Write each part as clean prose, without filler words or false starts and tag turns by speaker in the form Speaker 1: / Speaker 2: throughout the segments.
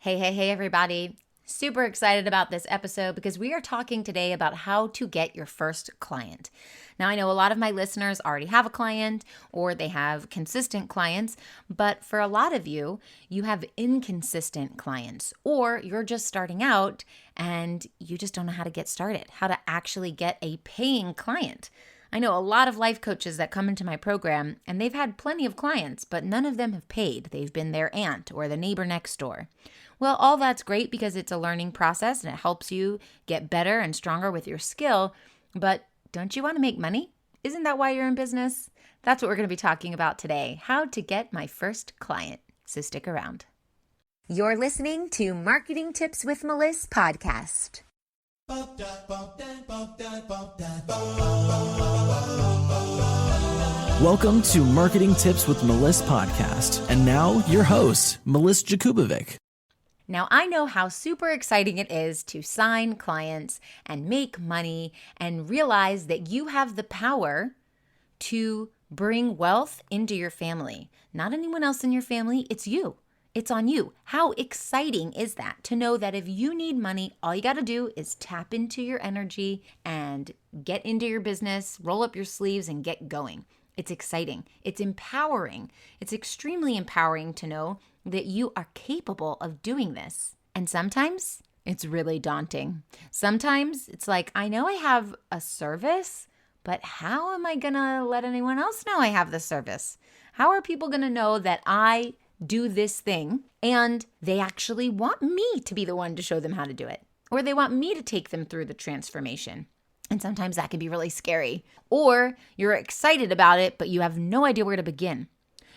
Speaker 1: Hey, everybody. Super excited about this episode because we are talking today about how to get your first client. Now, I know a lot of my listeners already have a client or they have consistent clients, but for a lot of you, you have inconsistent clients or you're just starting out and you just don't know how to get started, how to actually get a paying client. I know a lot of life coaches that come into my program and they've had plenty of clients, but none of them have paid. They've been their aunt or the neighbor next door. Well, all that's great because it's a learning process and it helps you get better and stronger with your skill. But don't you want to make money? Isn't that why you're in business? That's what we're going to be talking about today, how to get my first client. So stick around. You're listening to Marketing Tips with Meliss podcast.
Speaker 2: Welcome to Marketing Tips with Meliss podcast. And now your host, Meliss Jakubovic.
Speaker 1: Now, I know how super exciting it is to sign clients and make money and realize that you have the power to bring wealth into your family. Not anyone else in your family, it's you. It's on you. How exciting is that to know that if you need money, all you got to do is tap into your energy and get into your business, roll up your sleeves and get going. It's exciting. It's empowering. It's extremely empowering to know that you are capable of doing this. And sometimes it's really daunting. Sometimes it's like, I know I have a service, but how am I going to let anyone else know I have the service? How are people going to know that I do this thing and they actually want me to be the one to show them how to do it? Or they want me to take them through the transformation? And sometimes that can be really scary. Or you're excited about it, but you have no idea where to begin.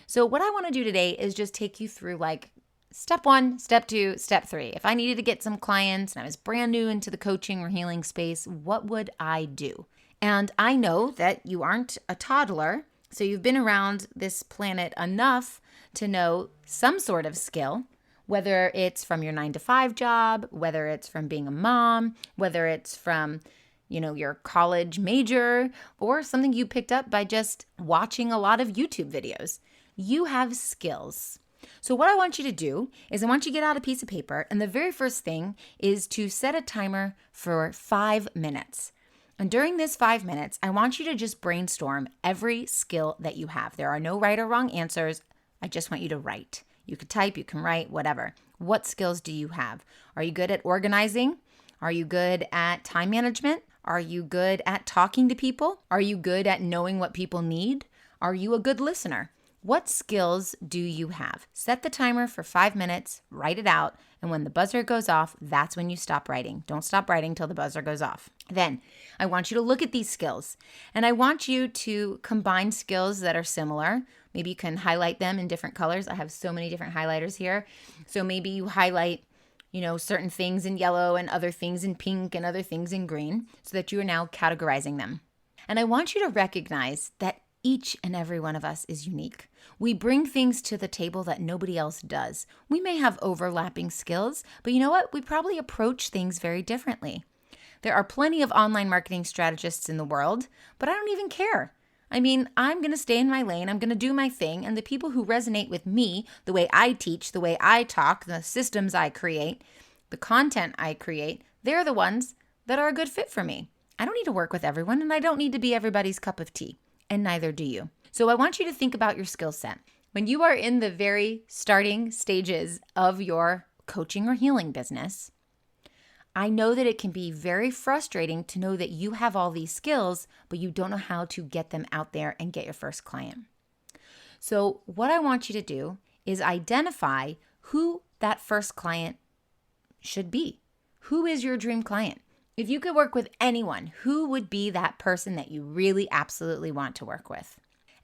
Speaker 1: So what I want to do today is just take you through like step 1, step 2, step 3. If I needed to get some clients and I was brand new into the coaching or healing space, what would I do? And I know that you aren't a toddler, so you've been around this planet enough to know some sort of skill, whether it's from your 9-to-5 job, whether it's from being a mom, whether it's from your college major, or something you picked up by just watching a lot of YouTube videos. You have skills. So what I want you to do is I want you to get out a piece of paper, and the very first thing is to set a timer for 5 minutes. And during this 5 minutes, I want you to just brainstorm every skill that you have. There are no right or wrong answers. I just want you to write. You can type, you can write, whatever. What skills do you have? Are you good at organizing? Are you good at time management? Are you good at talking to people? Are you good at knowing what people need? Are you a good listener? What skills do you have? Set the timer for 5 minutes, write it out, and when the buzzer goes off, that's when you stop writing. Don't stop writing till the buzzer goes off. Then I want you to look at these skills, and I want you to combine skills that are similar. Maybe you can highlight them in different colors. I have so many different highlighters here. So maybe you highlight certain things in yellow and other things in pink and other things in green so that you are now categorizing them. And I want you to recognize that each and every one of us is unique. We bring things to the table that nobody else does. We may have overlapping skills, but you know what? We probably approach things very differently. There are plenty of online marketing strategists in the world, but I don't even care. I mean, I'm going to stay in my lane. I'm going to do my thing. And the people who resonate with me, the way I teach, the way I talk, the systems I create, the content I create, they're the ones that are a good fit for me. I don't need to work with everyone, and I don't need to be everybody's cup of tea, and neither do you. So I want you to think about your skill set. When you are in the very starting stages of your coaching or healing business, I know that it can be very frustrating to know that you have all these skills, but you don't know how to get them out there and get your first client. So what I want you to do is identify who that first client should be. Who is your dream client? If you could work with anyone, who would be that person that you really absolutely want to work with?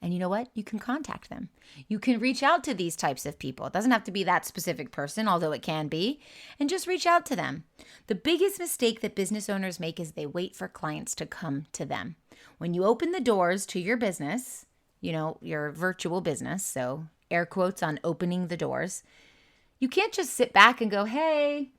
Speaker 1: And you know what? You can contact them. You can reach out to these types of people. It doesn't have to be that specific person, although it can be, and just reach out to them. The biggest mistake that business owners make is they wait for clients to come to them. When you open the doors to your business, your virtual business, so air quotes on opening the doors, you can't just sit back and go, hey,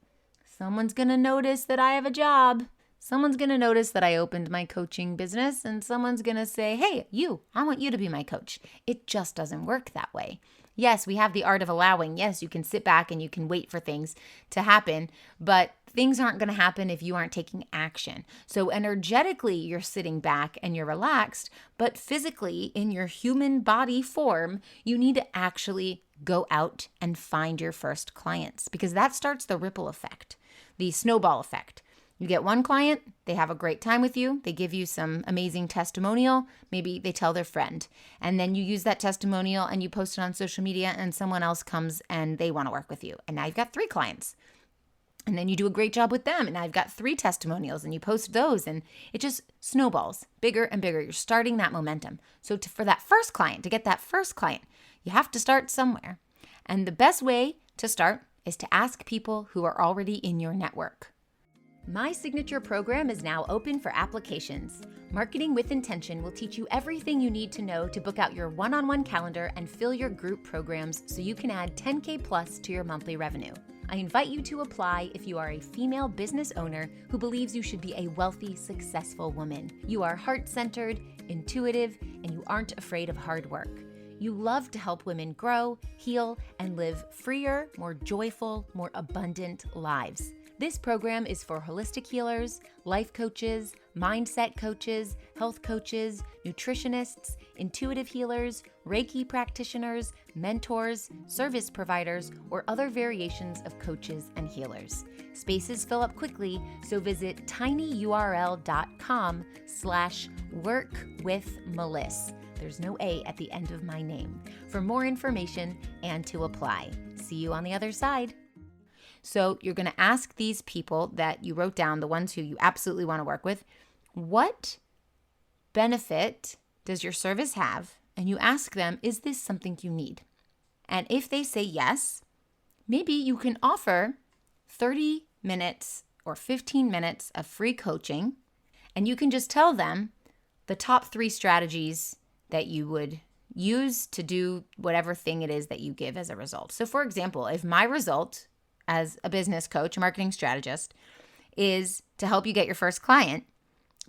Speaker 1: someone's going to notice that I have a job. Someone's going to notice that I opened my coaching business, and someone's going to say, hey, I want you to be my coach. It just doesn't work that way. Yes, we have the art of allowing. Yes, you can sit back and you can wait for things to happen, but things aren't going to happen if you aren't taking action. So energetically, you're sitting back and you're relaxed, but physically, in your human body form, you need to actually go out and find your first clients, because that starts the ripple effect, the snowball effect. You get one client, they have a great time with you, they give you some amazing testimonial, maybe they tell their friend, and then you use that testimonial and you post it on social media, and someone else comes and they want to work with you. And now you've got 3 clients. And then you do a great job with them, and now you've got 3 testimonials, and you post those, and it just snowballs bigger and bigger. You're starting that momentum. So for that first client, to get that first client, you have to start somewhere. And the best way to start is to ask people who are already in your network. My signature program is now open for applications. Marketing with Intention will teach you everything you need to know to book out your one-on-one calendar and fill your group programs so you can add 10K plus to your monthly revenue. I invite you to apply if you are a female business owner who believes you should be a wealthy, successful woman. You are heart-centered, intuitive, and you aren't afraid of hard work. You love to help women grow, heal, and live freer, more joyful, more abundant lives. This program is for holistic healers, life coaches, mindset coaches, health coaches, nutritionists, intuitive healers, Reiki practitioners, mentors, service providers, or other variations of coaches and healers. Spaces fill up quickly, so visit tinyurl.com/workwithmeliss. There's no A at the end of my name for more information and to apply. See you on the other side. So you're going to ask these people that you wrote down, the ones who you absolutely want to work with, what benefit does your service have? And you ask them, is this something you need? And if they say yes, maybe you can offer 30 minutes or 15 minutes of free coaching, and you can just tell them the top 3 strategies that you would use to do whatever thing it is that you give as a result. So for example, if my result as a business coach, a marketing strategist, is to help you get your first client,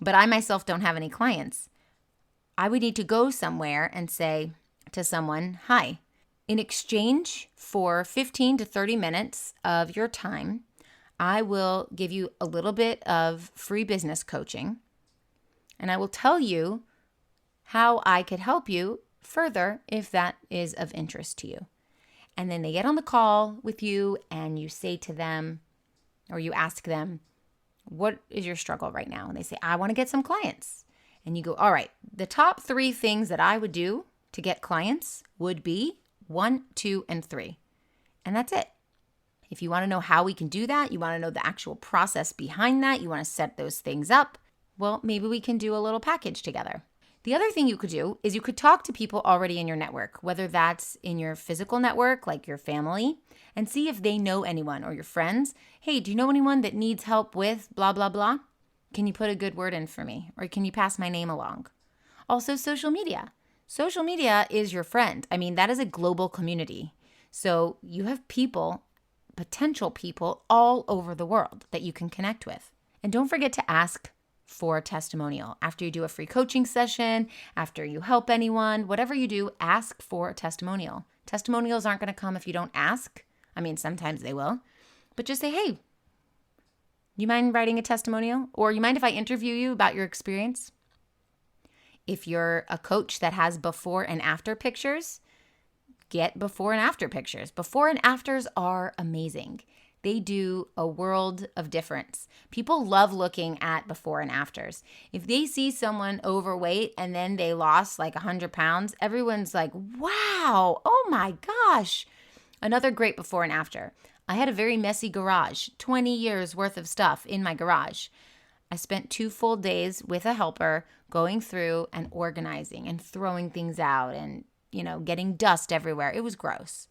Speaker 1: but I myself don't have any clients, I would need to go somewhere and say to someone, hi, in exchange for 15 to 30 minutes of your time, I will give you a little bit of free business coaching, and I will tell you how I could help you further if that is of interest to you. And then they get on the call with you and you say to them, or you ask them, what is your struggle right now? And they say, I want to get some clients. And you go, all right, the top 3 things that I would do to get clients would be 1, 2, and 3. And that's it. If you want to know how we can do that, you want to know the actual process behind that, you want to set those things up, well, maybe we can do a little package together. The other thing you could do is you could talk to people already in your network, whether that's in your physical network, like your family, and see if they know anyone, or your friends. Hey, do you know anyone that needs help with blah, blah, blah? Can you put a good word in for me? Or can you pass my name along? Also, social media. Social media is your friend. I mean, that is a global community. So you have people, potential people all over the world that you can connect with. And don't forget to ask for a testimonial. After you do a free coaching session, after you help anyone, whatever you do, ask for a testimonial. Testimonials aren't going to come if you don't ask. I mean, sometimes they will. But just say, hey, you mind writing a testimonial? Or you mind if I interview you about your experience? If you're a coach that has before and after pictures, get before and after pictures. Before and afters are amazing. They do a world of difference. People love looking at before and afters. If they see someone overweight and then they lost like 100 pounds, everyone's like, wow, oh my gosh. Another great before and after. I had a very messy garage, 20 years worth of stuff in my garage. I spent 2 full days with a helper going through and organizing and throwing things out and, getting dust everywhere. It was gross.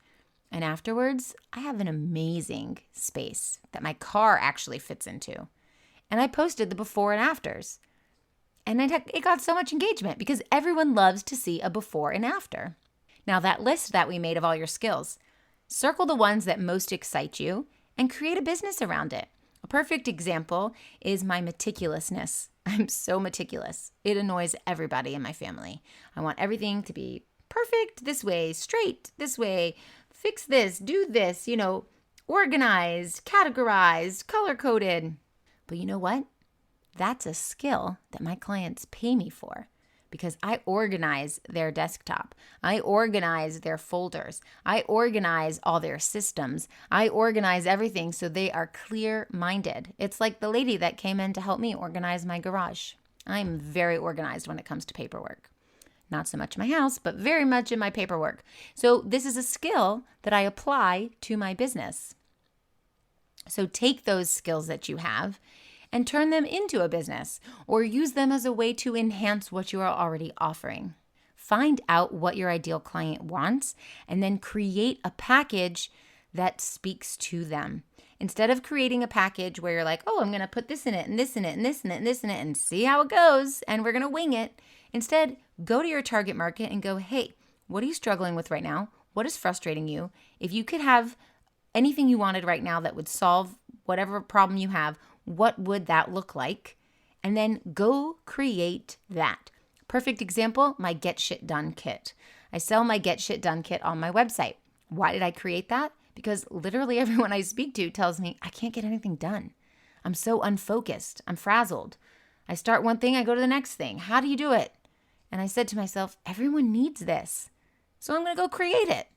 Speaker 1: And afterwards, I have an amazing space that my car actually fits into. And I posted the before and afters. And it got so much engagement because everyone loves to see a before and after. Now that list that we made of all your skills, circle the ones that most excite you and create a business around it. A perfect example is my meticulousness. I'm so meticulous. It annoys everybody in my family. I want everything to be perfect this way, straight this way, fix this, do this, organized, categorized, color-coded. But you know what? That's a skill that my clients pay me for because I organize their desktop. I organize their folders. I organize all their systems. I organize everything so they are clear-minded. It's like the lady that came in to help me organize my garage. I'm very organized when it comes to paperwork. Not so much in my house, but very much in my paperwork. So this is a skill that I apply to my business. So take those skills that you have and turn them into a business or use them as a way to enhance what you are already offering. Find out what your ideal client wants and then create a package that speaks to them. Instead of creating a package where you're like, oh, I'm going to put this in it and this in it and this in it and this in it and see how it goes and we're going to wing it. Instead, go to your target market and go, hey, what are you struggling with right now? What is frustrating you? If you could have anything you wanted right now that would solve whatever problem you have, what would that look like? And then go create that. Perfect example, my Get Shit Done kit. I sell my Get Shit Done kit on my website. Why did I create that? Because literally everyone I speak to tells me I can't get anything done. I'm so unfocused. I'm frazzled. I start one thing, I go to the next thing. How do you do it? And I said to myself, everyone needs this. So I'm going to go create it.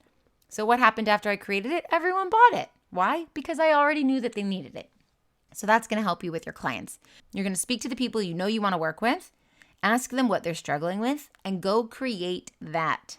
Speaker 1: So what happened after I created it? Everyone bought it. Why? Because I already knew that they needed it. So that's going to help you with your clients. You're going to speak to the people you know you want to work with, ask them what they're struggling with, and go create that.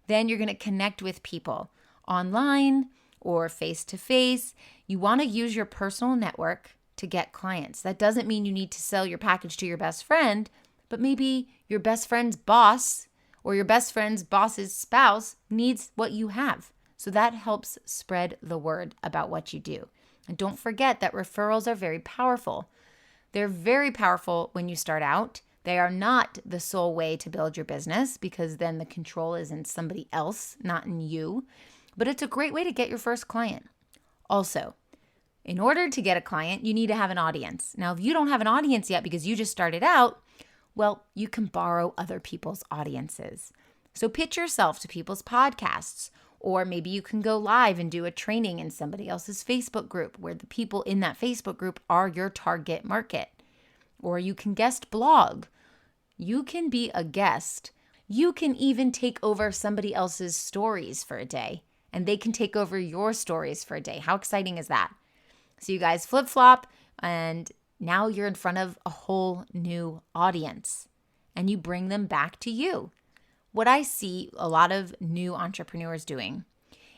Speaker 1: Then you're going to connect with people online or face-to-face. You want to use your personal network to get clients. That doesn't mean you need to sell your package to your best friend, but maybe your best friend's boss or your best friend's boss's spouse needs what you have. So that helps spread the word about what you do. And don't forget that referrals are very powerful. They're very powerful when you start out. They are not the sole way to build your business because then the control is in somebody else, not in you. But it's a great way to get your first client. Also, in order to get a client, you need to have an audience. Now, if you don't have an audience yet because you just started out, well, you can borrow other people's audiences. So pitch yourself to people's podcasts. Or maybe you can go live and do a training in somebody else's Facebook group where the people in that Facebook group are your target market. Or you can guest blog. You can be a guest. You can even take over somebody else's stories for a day, and they can take over your stories for a day. How exciting is that? So you guys flip-flop, and now you're in front of a whole new audience, and you bring them back to you. What I see a lot of new entrepreneurs doing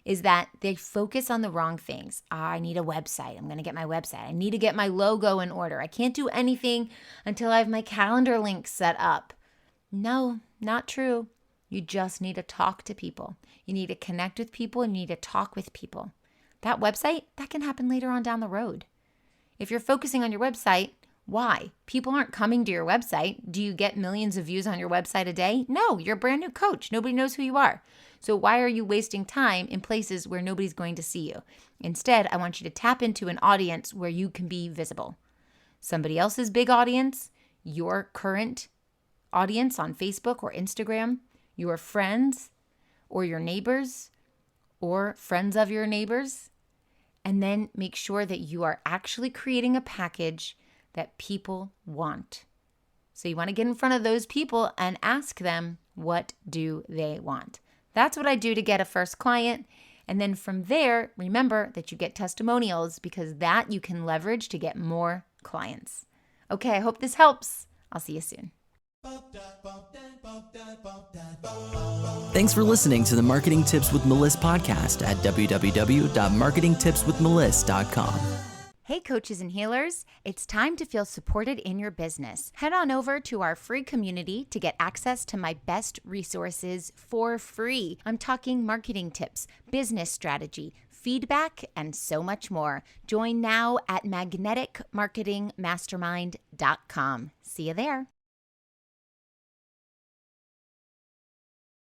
Speaker 1: is that they focus on the wrong things. I need a website. I'm going to get my website. I need to get my logo in order. I can't do anything until I have my calendar link set up. No, not true. You just need to talk to people. You need to connect with people and you need to talk with people. That website, that can happen later on down the road. If you're focusing on your website, why? People aren't coming to your website. Do you get millions of views on your website a day? No, you're a brand new coach. Nobody knows who you are. So why are you wasting time in places where nobody's going to see you? Instead, I want you to tap into an audience where you can be visible. Somebody else's big audience, your current audience on Facebook or Instagram, your friends or your neighbors or friends of your neighbors. And then make sure that you are actually creating a package that people want. So you want to get in front of those people and ask them, what do they want? That's what I do to get a first client. And then from there, remember that you get testimonials because that you can leverage to get more clients. Okay, I hope this helps. I'll see you soon.
Speaker 2: Thanks for listening to the Marketing Tips with Meliss podcast at www.marketingtipswithmeliss.com.
Speaker 1: Hey coaches and healers, it's time to feel supported in your business. Head on over to our free community to get access to my best resources for free. I'm talking marketing tips, business strategy, feedback, and so much more. Join now at magneticmarketingmastermind.com. See you there.